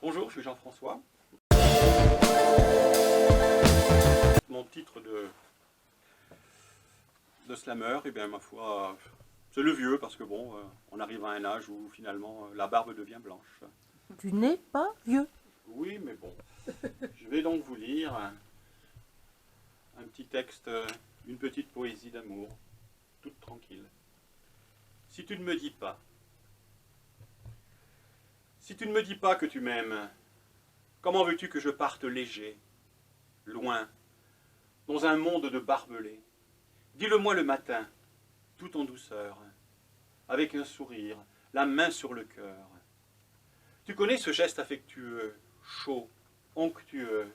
Bonjour, je suis Jean-François. Mon titre de slammer, eh bien, ma foi, c'est le vieux, parce que bon, on arrive à un âge où finalement la barbe devient blanche. Tu n'es pas vieux. Oui, mais bon. Je vais donc vous lire un petit texte, une petite poésie d'amour, toute tranquille. Si tu ne me dis pas, si tu ne me dis pas que tu m'aimes, comment veux-tu que je parte léger, loin, dans un monde de barbelés? Dis-le-moi le matin, tout en douceur, avec un sourire, la main sur le cœur. Tu connais ce geste affectueux, chaud, onctueux,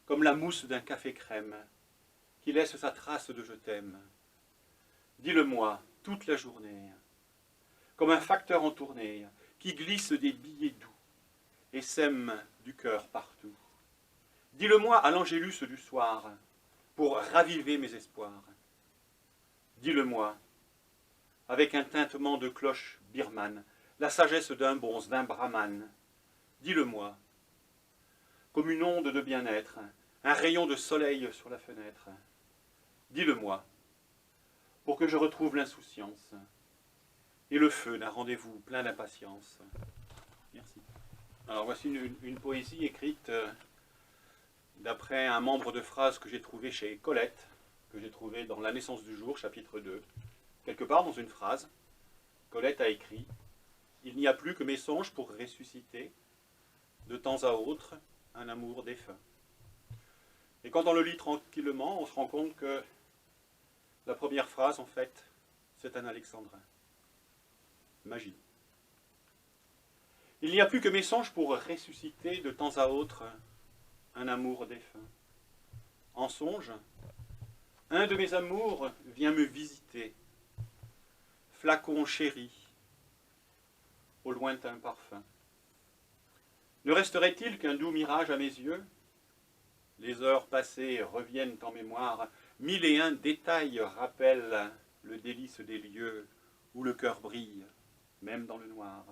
comme la mousse d'un café crème, qui laisse sa trace de je t'aime. Dis-le-moi toute la journée, comme un facteur en tournée, qui glisse des billets doux et sème du cœur partout. Dis-le-moi à l'angélus du soir, pour raviver mes espoirs. Dis-le-moi, avec un tintement de cloche birmane, la sagesse d'un bonze, d'un brahmane. Dis-le-moi, comme une onde de bien-être, un rayon de soleil sur la fenêtre. Dis-le-moi, pour que je retrouve l'insouciance et le feu d'un rendez-vous plein d'impatience. Merci. Alors voici une poésie écrite d'après un membre de phrase que j'ai trouvé chez Colette, que j'ai trouvé dans La naissance du jour, chapitre 2. Quelque part dans une phrase, Colette a écrit « Il n'y a plus que mes songes pour ressusciter, de temps à autre, un amour défunt. » Et quand on le lit tranquillement, on se rend compte que la première phrase, en fait, c'est un alexandrin. Magie. Il n'y a plus que mes songes pour ressusciter, de temps à autre, un amour défunt. En songe, un de mes amours vient me visiter, flacon chéri, au lointain parfum. Ne resterait-il qu'un doux mirage à mes yeux? Les heures passées reviennent en mémoire, mille et un détails rappellent le délice des lieux où le cœur brille, même dans le noir.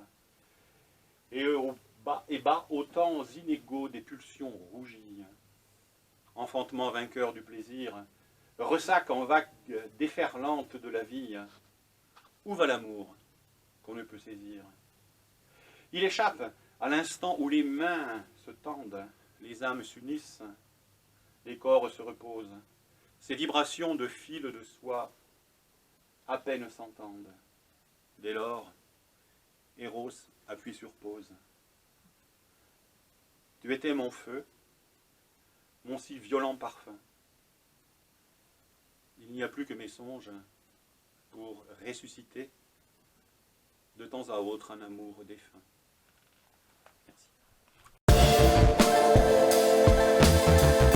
Et bat aux temps inégaux des pulsions rougies. Enfantement vainqueur du plaisir, ressac en vagues déferlantes de la vie. Où va l'amour qu'on ne peut saisir? Il échappe à l'instant où les mains se tendent, les âmes s'unissent, les corps se reposent. Ces vibrations de fil de soie à peine s'entendent. Dès lors, Eros appuie sur pause. Tu étais mon feu, mon si violent parfum. Il n'y a plus que mes songes pour ressusciter de temps à autre un amour défunt.